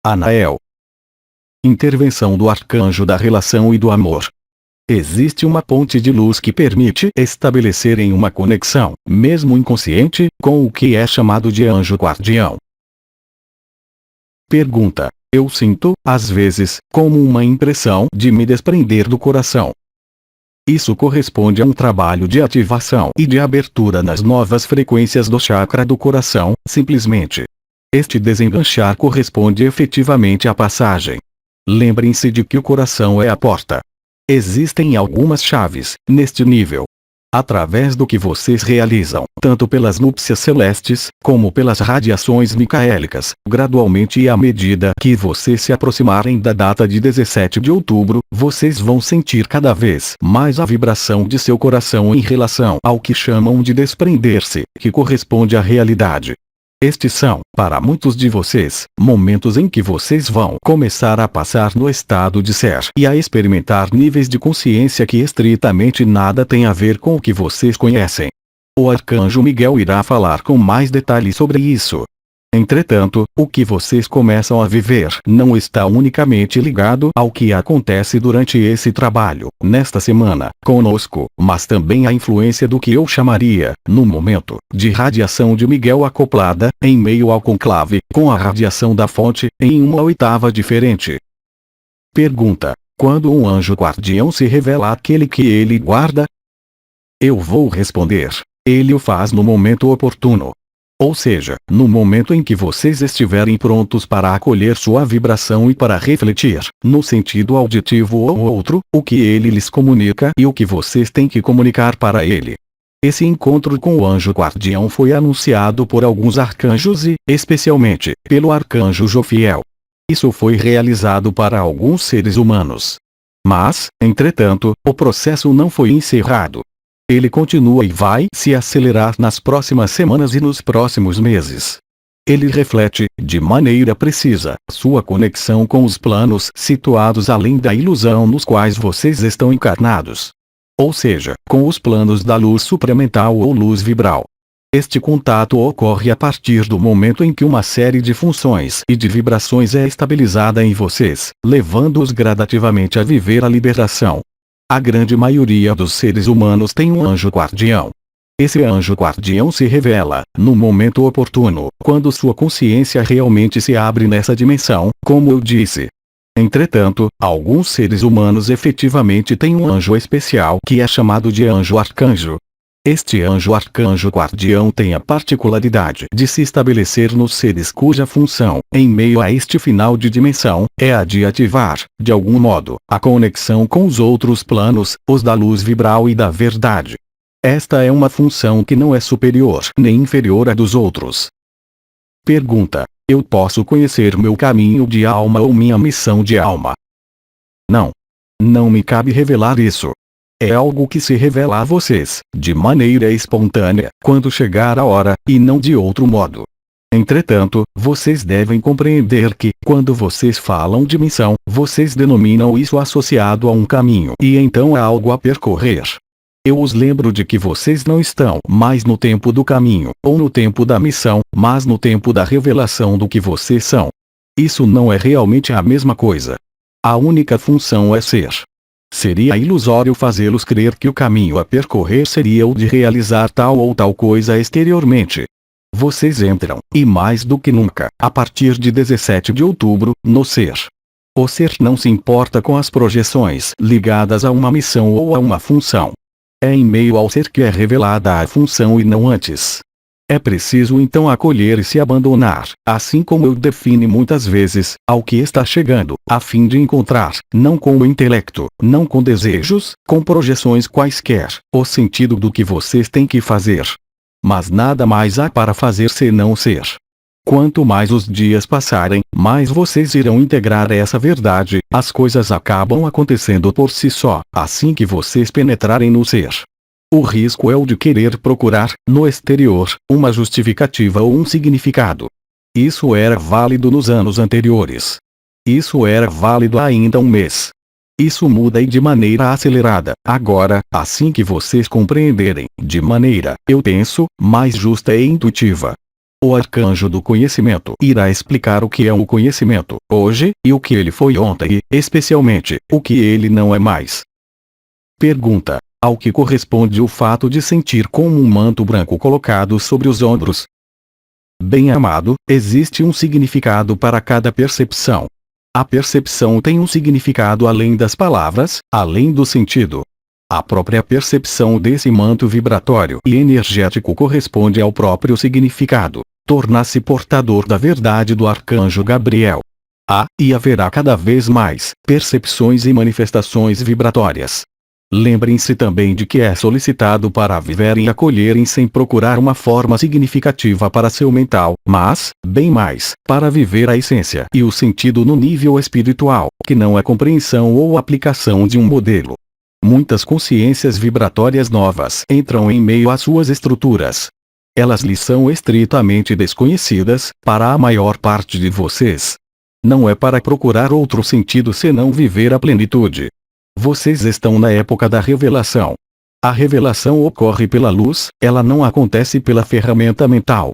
Anael. Intervenção do arcanjo da relação e do amor. Existe uma ponte de luz que permite estabelecerem uma conexão, mesmo inconsciente, com o que é chamado de anjo guardião. Pergunta: eu sinto, às vezes, como uma impressão de me desprender do coração. Isso corresponde a um trabalho de ativação e de abertura nas novas frequências do chakra do coração, simplesmente. Este desenganchar corresponde efetivamente à passagem. Lembrem-se de que o coração é a porta. Existem algumas chaves, neste nível. Através do que vocês realizam, tanto pelas núpcias celestes, como pelas radiações micaélicas, gradualmente e à medida que vocês se aproximarem da data de 17 de outubro, vocês vão sentir cada vez mais a vibração de seu coração em relação ao que chamam de desprender-se, que corresponde à realidade. Estes são, para muitos de vocês, momentos em que vocês vão começar a passar no estado de ser e a experimentar níveis de consciência que estritamente nada têm a ver com o que vocês conhecem. O arcanjo Miguel irá falar com mais detalhes sobre isso. Entretanto, o que vocês começam a viver não está unicamente ligado ao que acontece durante esse trabalho, nesta semana, conosco, mas também à influência do que eu chamaria, no momento, de radiação de Miguel acoplada, em meio ao conclave, com a radiação da fonte, em uma oitava diferente. Pergunta: quando um anjo guardião se revela àquele que ele guarda? Eu vou responder: ele o faz no momento oportuno. Ou seja, no momento em que vocês estiverem prontos para acolher sua vibração e para refletir, no sentido auditivo ou outro, o que ele lhes comunica e o que vocês têm que comunicar para ele. Esse encontro com o anjo guardião foi anunciado por alguns arcanjos e, especialmente, pelo arcanjo Jofiel. Isso foi realizado para alguns seres humanos. Mas, entretanto, o processo não foi encerrado. Ele continua e vai se acelerar nas próximas semanas e nos próximos meses. Ele reflete, de maneira precisa, sua conexão com os planos situados além da ilusão nos quais vocês estão encarnados. Ou seja, com os planos da luz supramental ou luz vibral. Este contato ocorre a partir do momento em que uma série de funções e de vibrações é estabilizada em vocês, levando-os gradativamente a viver a liberação. A grande maioria dos seres humanos tem um anjo guardião. Esse anjo guardião se revela, no momento oportuno, quando sua consciência realmente se abre nessa dimensão, como eu disse. Entretanto, alguns seres humanos efetivamente têm um anjo especial que é chamado de anjo arcanjo. Este anjo arcanjo guardião tem a particularidade de se estabelecer nos seres cuja função, em meio a este final de dimensão, é a de ativar, de algum modo, a conexão com os outros planos, os da luz vibral e da verdade. Esta é uma função que não é superior nem inferior à dos outros. Pergunta: eu posso conhecer meu caminho de alma ou minha missão de alma? Não. Não me cabe revelar isso. É algo que se revela a vocês, de maneira espontânea, quando chegar a hora, e não de outro modo. Entretanto, vocês devem compreender que, quando vocês falam de missão, vocês denominam isso associado a um caminho e então a algo a percorrer. Eu os lembro de que vocês não estão mais no tempo do caminho, ou no tempo da missão, mas no tempo da revelação do que vocês são. Isso não é realmente a mesma coisa. A única função é ser. Seria ilusório fazê-los crer que o caminho a percorrer seria o de realizar tal ou tal coisa exteriormente. Vocês entram, e mais do que nunca, a partir de 17 de outubro, no ser. O ser não se importa com as projeções ligadas a uma missão ou a uma função. É em meio ao ser que é revelada a função e não antes. É preciso então acolher e se abandonar, assim como eu defini muitas vezes, ao que está chegando, a fim de encontrar, não com o intelecto, não com desejos, com projeções quaisquer, o sentido do que vocês têm que fazer. Mas nada mais há para fazer senão ser. Quanto mais os dias passarem, mais vocês irão integrar essa verdade, as coisas acabam acontecendo por si só, assim que vocês penetrarem no ser. O risco é o de querer procurar, no exterior, uma justificativa ou um significado. Isso era válido nos anos anteriores. Isso era válido há ainda um mês. Isso muda e de maneira acelerada, agora, assim que vocês compreenderem, de maneira, eu penso, mais justa e intuitiva. O arcanjo do conhecimento irá explicar o que é o conhecimento hoje, e o que ele foi ontem e, especialmente, o que ele não é mais. Pergunta: ao que corresponde o fato de sentir como um manto branco colocado sobre os ombros? Bem-amado, existe um significado para cada percepção. A percepção tem um significado além das palavras, além do sentido. A própria percepção desse manto vibratório e energético corresponde ao próprio significado. Torna-se portador da verdade do arcanjo Gabriel. Há, e haverá cada vez mais, percepções e manifestações vibratórias. Lembrem-se também de que é solicitado para viverem e acolherem sem procurar uma forma significativa para seu mental, mas, bem mais, para viver a essência e o sentido no nível espiritual, que não é compreensão ou aplicação de um modelo. Muitas consciências vibratórias novas entram em meio às suas estruturas. Elas lhes são estritamente desconhecidas, para a maior parte de vocês. Não é para procurar outro sentido senão viver a plenitude. Vocês estão na época da revelação. A revelação ocorre pela luz, ela não acontece pela ferramenta mental.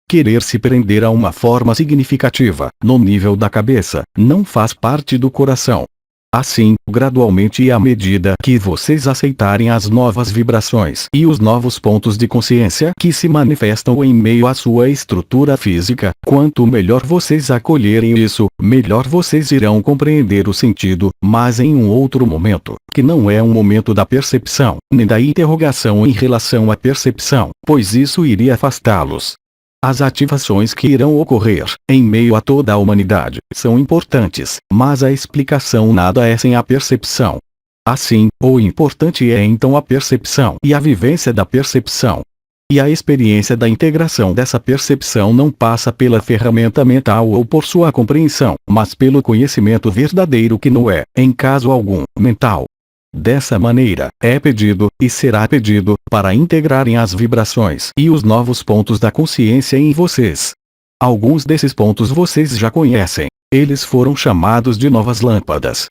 Querer se prender a uma forma significativa, no nível da cabeça, não faz parte do coração. Assim, gradualmente e à medida que vocês aceitarem as novas vibrações e os novos pontos de consciência que se manifestam em meio à sua estrutura física, quanto melhor vocês acolherem isso, melhor vocês irão compreender o sentido, mas em um outro momento, que não é um momento da percepção, nem da interrogação em relação à percepção, pois isso iria afastá-los. As ativações que irão ocorrer, em meio a toda a humanidade, são importantes, mas a explicação nada é sem a percepção. Assim, o importante é então a percepção e a vivência da percepção. E a experiência da integração dessa percepção não passa pela ferramenta mental ou por sua compreensão, mas pelo conhecimento verdadeiro que não é, em caso algum, mental. Dessa maneira, é pedido, e será pedido, para integrarem as vibrações e os novos pontos da consciência em vocês. Alguns desses pontos vocês já conhecem. Eles foram chamados de novas lâmpadas.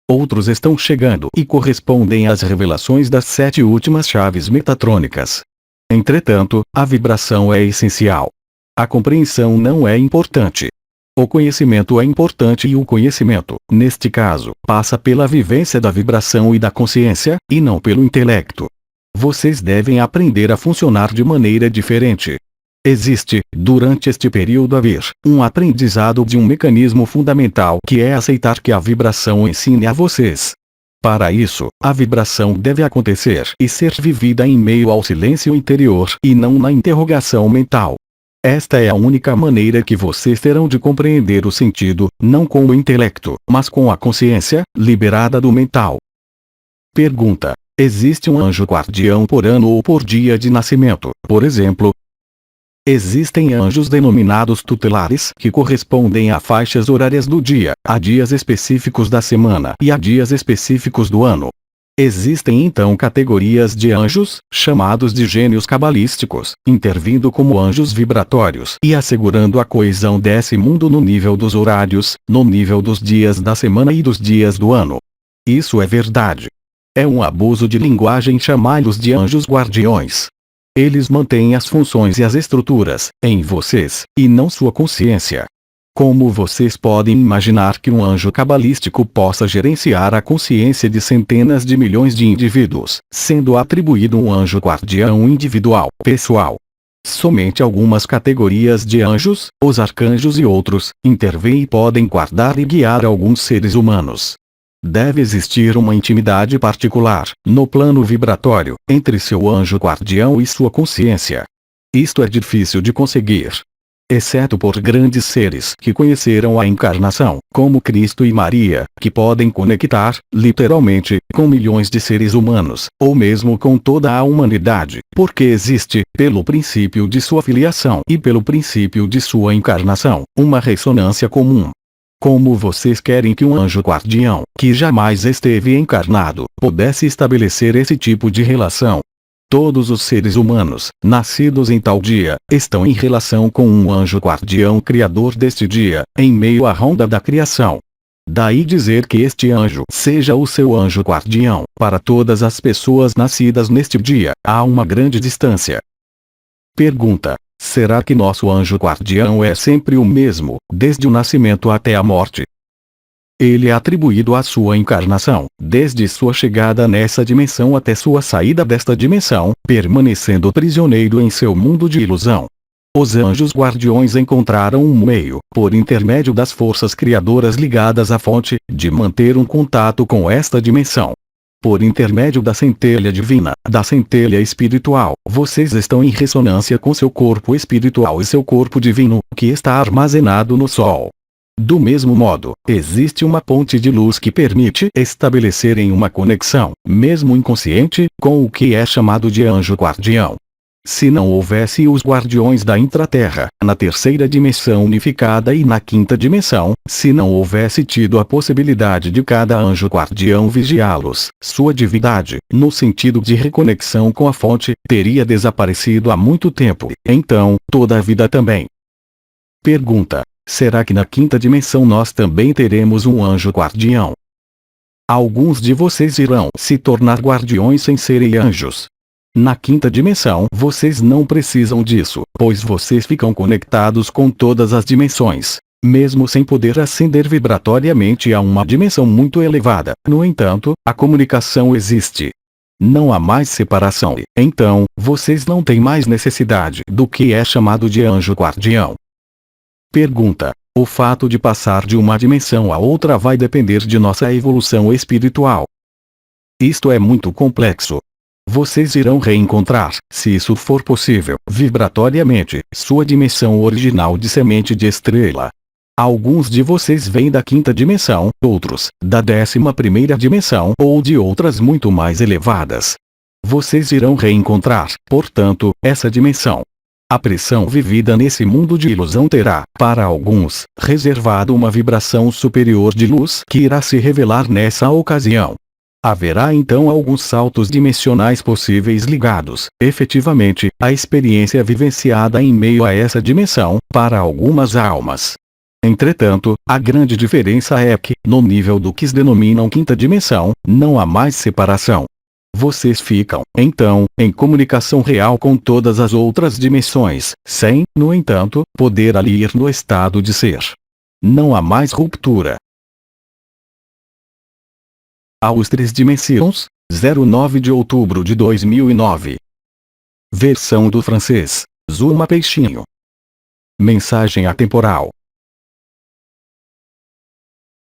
Outros estão chegando e correspondem às revelações das 7 últimas chaves metatrônicas. Entretanto, a vibração é essencial. A compreensão não é importante. O conhecimento é importante e o conhecimento, neste caso, passa pela vivência da vibração e da consciência, e não pelo intelecto. Vocês devem aprender a funcionar de maneira diferente. Existe, durante este período haver, um aprendizado de um mecanismo fundamental que é aceitar que a vibração ensine a vocês. Para isso, a vibração deve acontecer e ser vivida em meio ao silêncio interior e não na interrogação mental. Esta é a única maneira que vocês terão de compreender o sentido, não com o intelecto, mas com a consciência, liberada do mental. Pergunta: existe um anjo guardião por ano ou por dia de nascimento, por exemplo? Existem anjos denominados tutelares que correspondem a faixas horárias do dia, a dias específicos da semana e a dias específicos do ano. Existem então categorias de anjos, chamados de gênios cabalísticos, intervindo como anjos vibratórios e assegurando a coesão desse mundo no nível dos horários, no nível dos dias da semana e dos dias do ano. Isso é verdade. É um abuso de linguagem chamá-los de anjos guardiões. Eles mantêm as funções e as estruturas, em vocês, e não sua consciência. Como vocês podem imaginar que um anjo cabalístico possa gerenciar a consciência de centenas de milhões de indivíduos, sendo atribuído um anjo guardião individual, pessoal? Somente algumas categorias de anjos, os arcanjos e outros, intervêm e podem guardar e guiar alguns seres humanos. Deve existir uma intimidade particular, no plano vibratório, entre seu anjo guardião e sua consciência. Isto é difícil de conseguir. Exceto por grandes seres que conheceram a encarnação, como Cristo e Maria, que podem conectar, literalmente, com milhões de seres humanos, ou mesmo com toda a humanidade, porque existe, pelo princípio de sua filiação e pelo princípio de sua encarnação, uma ressonância comum. Como vocês querem que um anjo guardião, que jamais esteve encarnado, pudesse estabelecer esse tipo de relação? Todos os seres humanos, nascidos em tal dia, estão em relação com um anjo guardião criador deste dia, em meio à ronda da criação. Daí dizer que este anjo seja o seu anjo guardião, para todas as pessoas nascidas neste dia, há uma grande distância. Pergunta: Será que nosso anjo guardião é sempre o mesmo, desde o nascimento até a morte? Ele é atribuído à sua encarnação, desde sua chegada nessa dimensão até sua saída desta dimensão, permanecendo prisioneiro em seu mundo de ilusão. Os anjos guardiões encontraram um meio, por intermédio das forças criadoras ligadas à fonte, de manter um contato com esta dimensão. Por intermédio da centelha divina, da centelha espiritual, vocês estão em ressonância com seu corpo espiritual e seu corpo divino, que está armazenado no Sol. Do mesmo modo, existe uma ponte de luz que permite estabelecerem uma conexão, mesmo inconsciente, com o que é chamado de anjo guardião. Se não houvesse os guardiões da intraterra, na terceira dimensão unificada e na quinta dimensão, se não houvesse tido a possibilidade de cada anjo guardião vigiá-los, sua divindade, no sentido de reconexão com a fonte, teria desaparecido há muito tempo, então, toda a vida também. Pergunta: será que na quinta dimensão nós também teremos um anjo guardião? Alguns de vocês irão se tornar guardiões sem serem anjos. Na quinta dimensão vocês não precisam disso, pois vocês ficam conectados com todas as dimensões, mesmo sem poder ascender vibratoriamente a uma dimensão muito elevada. No entanto, a comunicação existe. Não há mais separação e, então, vocês não têm mais necessidade do que é chamado de anjo guardião. Pergunta: o fato de passar de uma dimensão a outra vai depender de nossa evolução espiritual? Isto é muito complexo. Vocês irão reencontrar, se isso for possível, vibratoriamente, sua dimensão original de semente de estrela. Alguns de vocês vêm da quinta dimensão, outros, da 11ª dimensão ou de outras muito mais elevadas. Vocês irão reencontrar, portanto, essa dimensão. A pressão vivida nesse mundo de ilusão terá, para alguns, reservado uma vibração superior de luz que irá se revelar nessa ocasião. Haverá então alguns saltos dimensionais possíveis ligados, efetivamente, à experiência vivenciada em meio a essa dimensão, para algumas almas. Entretanto, a grande diferença é que, no nível do que se denominam quinta dimensão, não há mais separação. Vocês ficam, então, em comunicação real com todas as outras dimensões, sem, no entanto, poder ali ir no estado de ser. Não há mais ruptura. Aos 3 dimensões, 09 de outubro de 2009. Versão do francês, Zuma Peixinho. Mensagem atemporal.